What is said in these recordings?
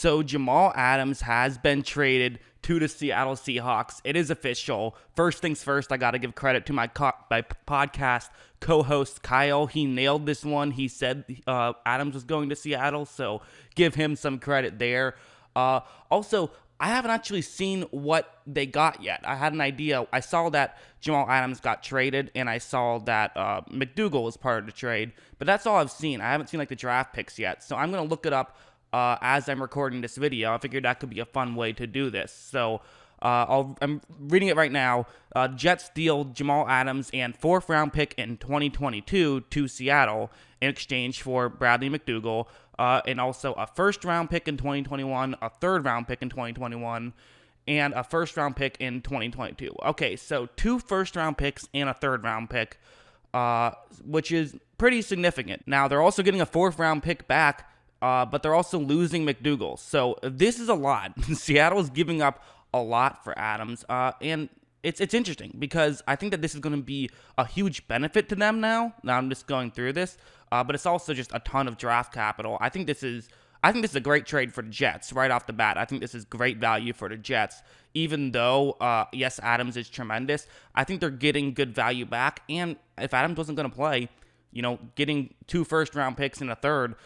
So Jamal Adams has been traded to the Seattle Seahawks. It is official. First things first, I got to give credit to my podcast co-host Kyle. He nailed this one. He said Adams was going to Seattle, so give him some credit there. Also, I haven't actually seen what they got yet. I had an idea. I saw that Jamal Adams got traded, and I saw that McDougal was part of the trade, but that's all I've seen. I haven't seen like the draft picks yet, so I'm going to look it up as I'm recording this video. I figured that could be a fun way to do this. So I'm reading it right now. Jets deal Jamal Adams and 4th round pick in 2022 to Seattle in exchange for Bradley McDougal, and also a 1st round pick in 2021, a 3rd round pick in 2021, and a 1st round pick in 2022. Okay, so 2 1st round picks and a 3rd round pick, which is pretty significant. Now, they're also getting a 4th round pick back, but they're also losing McDougal. So this is a lot. Seattle is giving up a lot for Adams, and it's interesting because I think that this is going to be a huge benefit to them now. Now I'm just going through this, but it's also just a ton of draft capital. I think this is a great trade for the Jets right off the bat. I think this is great value for the Jets. Even though, yes, Adams is tremendous, I think they're getting good value back. And if Adams wasn't going to play, getting 2 1st-round picks and a 3rd,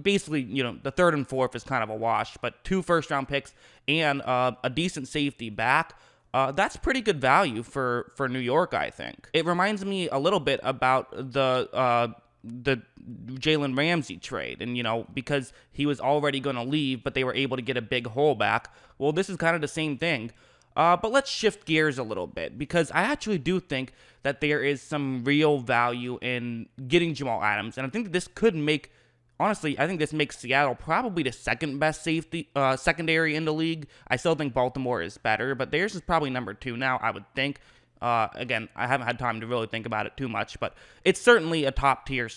basically, the 3rd and 4th is kind of a wash, but 2 1st-round picks and a decent safety back, that's pretty good value for New York, I think. It reminds me a little bit about the Jalen Ramsey trade, and because he was already going to leave, but they were able to get a big haul back. Well, this is kind of the same thing. But let's shift gears a little bit, because I actually do think that there is some real value in getting Jamal Adams, and I think this could make, honestly, I think this makes Seattle probably the 2nd best safety secondary in the league. I still think Baltimore is better, but theirs is probably number 2 now, I would think. Again, I haven't had time to really think about it too much, but it's certainly a top-tier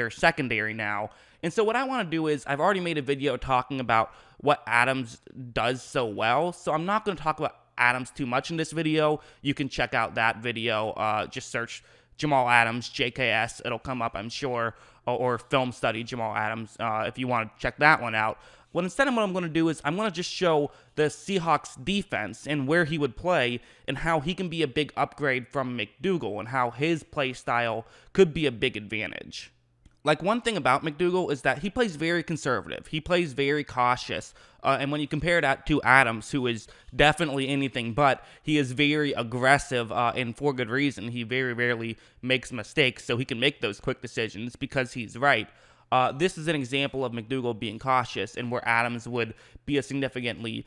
secondary now. And so what I want to do is, I've already made a video talking about what Adams does so well, so I'm not going to talk about Adams too much in this video. You can check out that video. Just search Jamal Adams, JKS, it'll come up, I'm sure, or film study Jamal Adams, if you want to check that one out. Well, instead of what I'm going to do is I'm going to just show the Seahawks defense and where he would play and how he can be a big upgrade from McDougal and how his play style could be a big advantage. Like, one thing about McDougal is that he plays very conservative. He plays very cautious. And when you compare that to Adams, who is definitely anything but, he is very aggressive, and for good reason. He very rarely makes mistakes, so he can make those quick decisions because he's right. This is an example of McDougal being cautious, and where Adams would be a significantly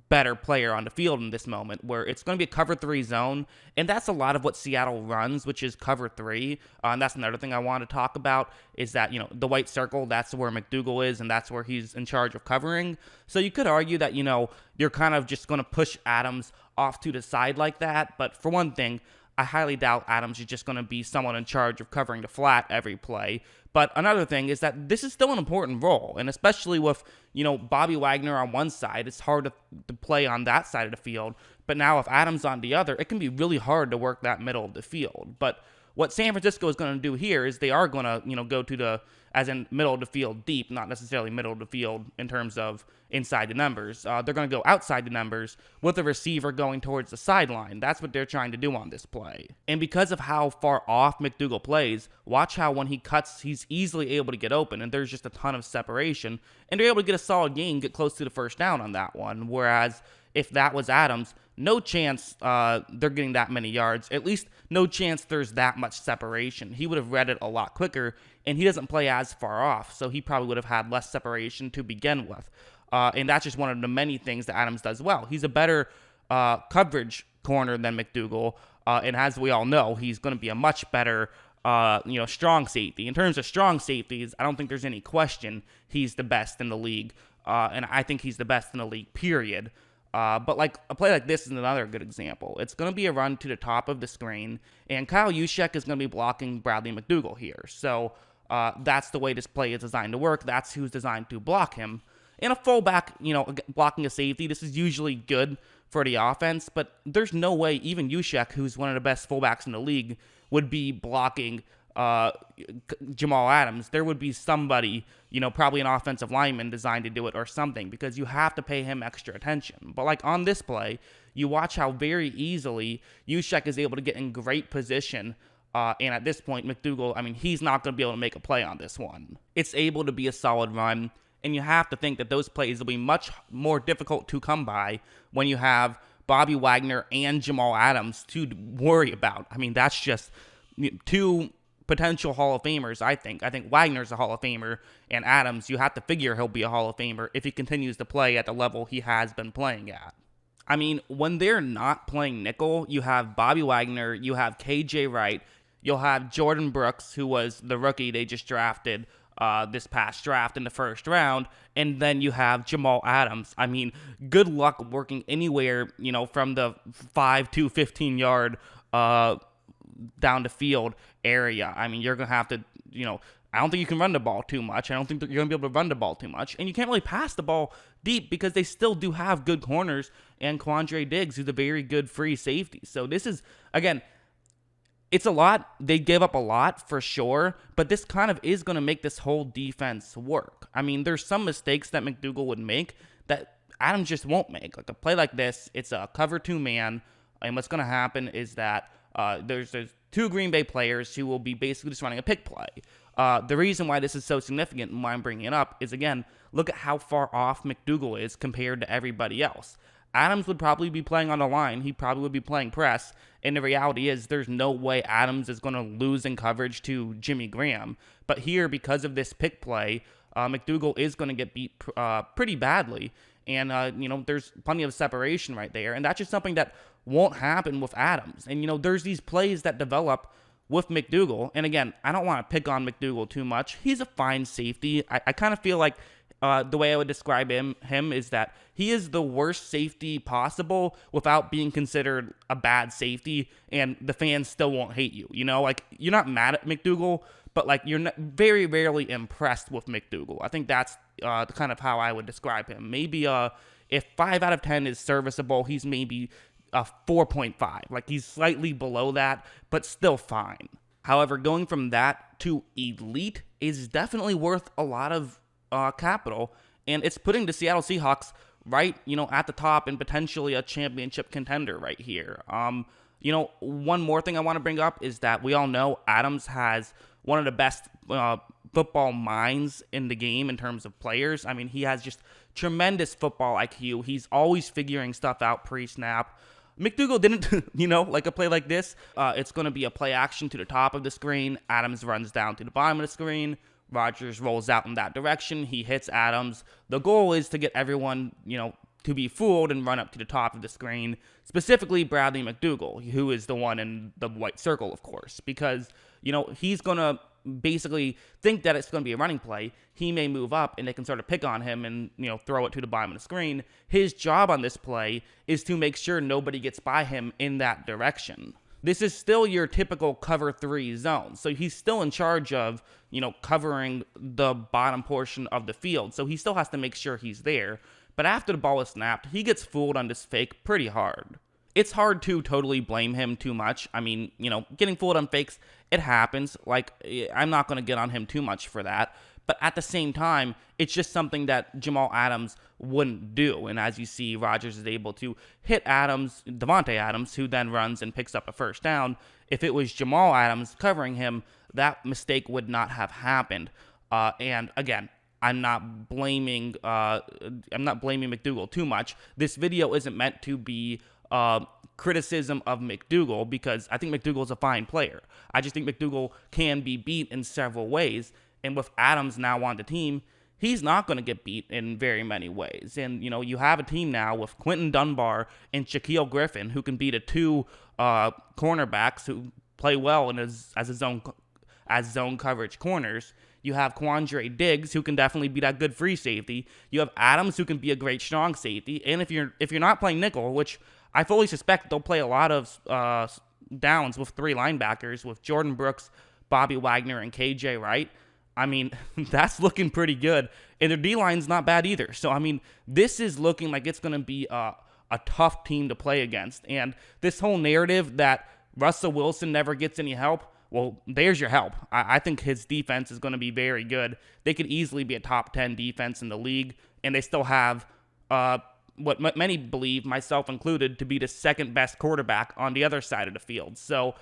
better player on the field in this moment, where it's going to be a cover 3 zone, and that's a lot of what Seattle runs, which is cover 3, and that's another thing I want to talk about, is that, the white circle, that's where McDougal is, and that's where he's in charge of covering. So you could argue that, you're kind of just going to push Adams off to the side like that, but for one thing, I highly doubt Adams is just going to be someone in charge of covering the flat every play. But another thing is that this is still an important role, and especially with, Bobby Wagner on one side, it's hard to play on that side of the field. But now if Adams on the other, it can be really hard to work that middle of the field. But what San Francisco is going to do here is they are going to, go to as in middle of the field deep, not necessarily middle of the field in terms of inside the numbers. They're going to go outside the numbers with the receiver going towards the sideline. That's what they're trying to do on this play. And because of how far off McDougal plays, watch how when he cuts, he's easily able to get open, and there's just a ton of separation, and they're able to get a solid gain, get close to the 1st down on that one. Whereas if that was Adams, no chance they're getting that many yards. At least no chance there's that much separation. He would have read it a lot quicker, and he doesn't play as far off, so he probably would have had less separation to begin with. And that's just one of the many things that Adams does well. He's a better coverage corner than McDougal, and as we all know, he's going to be a much better strong safety. In terms of strong safeties, I don't think there's any question he's the best in the league, and I think he's the best in the league, period. But like a play like this is another good example. It's going to be a run to the top of the screen, and Kyle Juszczyk is going to be blocking Bradley McDougal here. So that's the way this play is designed to work. That's who's designed to block him. And a fullback, blocking a safety, this is usually good for the offense, but there's no way even Juszczyk, who's one of the best fullbacks in the league, would be blocking Jamal Adams, there would be somebody, probably an offensive lineman designed to do it or something, because you have to pay him extra attention. But like on this play, you watch how very easily Juszczyk is able to get in great position. And at this point, McDougal, he's not going to be able to make a play on this one. It's able to be a solid run, and you have to think that those plays will be much more difficult to come by when you have Bobby Wagner and Jamal Adams to worry about. That's just two potential Hall of Famers, I think. I think Wagner's a Hall of Famer, and Adams, you have to figure he'll be a Hall of Famer if he continues to play at the level he has been playing at. When they're not playing nickel, you have Bobby Wagner, you have KJ Wright, you'll have Jordan Brooks, who was the rookie they just drafted this past draft in the first round, and then you have Jamal Adams. Good luck working anywhere, from the 5 to 15 yard down the field area. You're going to have to, I don't think you can run the ball too much. I don't think that you're going to be able to run the ball too much. And you can't really pass the ball deep because they still do have good corners, and Quandre Diggs, who's a very good free safety. So this is, again, it's a lot. They give up a lot for sure, but this kind of is going to make this whole defense work. There's some mistakes that McDougal would make that Adams just won't make. Like a play like this, it's a cover 2 man, and what's going to happen is that there's 2 Green Bay players who will be basically just running a pick play. The reason why this is so significant and why I'm bringing it up is, again, look at how far off McDougal is compared to everybody else. Adams would probably be playing on the line. He probably would be playing press. And the reality is there's no way Adams is going to lose in coverage to Jimmy Graham. But here, because of this pick play, McDougal is going to get beat pretty badly. And, there's plenty of separation right there. And that's just something that won't happen with Adams. And, there's these plays that develop with McDougal. And, again, I don't want to pick on McDougal too much. He's a fine safety. I kind of feel like the way I would describe him is that he is the worst safety possible without being considered a bad safety, and the fans still won't hate you. You're not mad at McDougal, but you're not, very rarely impressed with McDougal. I think that's kind of how I would describe him. Maybe if 5 out of 10 is serviceable, he's maybe a 4.5. He's slightly below that, but still fine. However, going from that to elite is definitely worth a lot of capital, and it's putting the Seattle Seahawks right, at the top and potentially a championship contender right here. One more thing I want to bring up is that we all know Adams has one of the best football minds in the game in terms of players. He has just tremendous football IQ. He's always figuring stuff out pre-snap. McDougal didn't, like a play like this. It's going to be a play action to the top of the screen. Adams runs down to the bottom of the screen. Rodgers rolls out in that direction. He hits Adams. The goal is to get everyone, to be fooled and run up to the top of the screen, specifically Bradley McDougal, who is the one in the white circle, of course, because, he's going to basically think that it's going to be a running play. He may move up and they can sort of pick on him and, throw it to the bottom of the screen. His job on this play is to make sure nobody gets by him in that direction. This is still your typical cover 3 zone. So he's still in charge of, covering the bottom portion of the field. So he still has to make sure he's there. But after the ball is snapped, he gets fooled on this fake pretty hard. It's hard to totally blame him too much. Getting fooled on fakes, it happens. I'm not going to get on him too much for that. But at the same time, it's just something that Jamal Adams wouldn't do. And as you see, Rodgers is able to hit Davante Adams, who then runs and picks up a first down. If it was Jamal Adams covering him, that mistake would not have happened. And again, I'm not blaming McDougal too much. This video isn't meant to be criticism of McDougal, because I think McDougal's a fine player. I just think McDougal can be beat in several ways. And with Adams now on the team, he's not going to get beat in very many ways. And, you have a team now with Quentin Dunbar and Shaquille Griffin, who can beat the 2 cornerbacks who play well as zone coverage corners. You have Quandre Diggs, who can definitely be that good free safety. You have Adams, who can be a great strong safety. And if you're not playing nickel, which I fully suspect they'll play a lot of downs with 3 linebackers, with Jordan Brooks, Bobby Wagner, and KJ Wright, that's looking pretty good. And their D-line's not bad either. So, this is looking like it's going to be a tough team to play against. And this whole narrative that Russell Wilson never gets any help, well, there's your help. I think his defense is going to be very good. They could easily be a top 10 defense in the league, and they still have what many believe, myself included, to be the second best quarterback on the other side of the field. So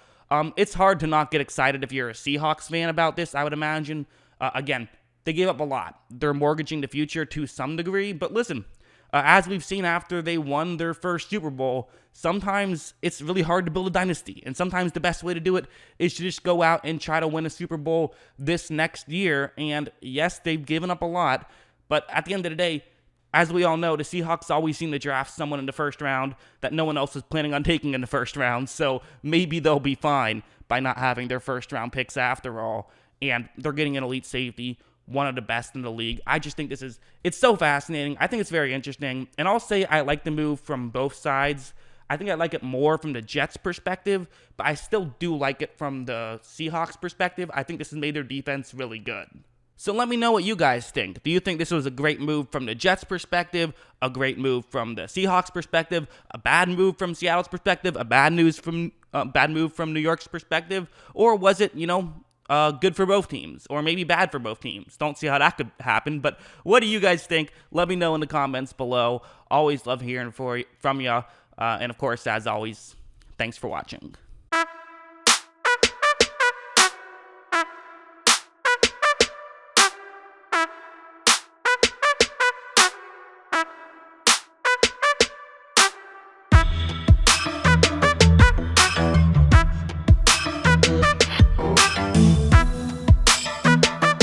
it's hard to not get excited if you're a Seahawks fan about this, I would imagine. Again, they gave up a lot. They're mortgaging the future to some degree, but listen, as we've seen after they won their first Super Bowl, sometimes it's really hard to build a dynasty. And sometimes the best way to do it is to just go out and try to win a Super Bowl this next year. And yes, they've given up a lot. But at the end of the day, as we all know, the Seahawks always seem to draft someone in the first round that no one else is planning on taking in the first round. So maybe they'll be fine by not having their first round picks after all. And they're getting an elite safety, one of the best in the league. I just think it's so fascinating. I think it's very interesting. And I'll say I like the move from both sides. I think I like it more from the Jets' perspective, but I still do like it from the Seahawks' perspective. I think this has made their defense really good. So let me know what you guys think. Do you think this was a great move from the Jets' perspective, a great move from the Seahawks' perspective, a bad move from Seattle's perspective, a bad move from New York's perspective, or was it, good for both teams, or maybe bad for both teams? Don't see how that could happen, but what do you guys think? Let me know in the comments below. Always love hearing from you. And of course, as always, thanks for watching.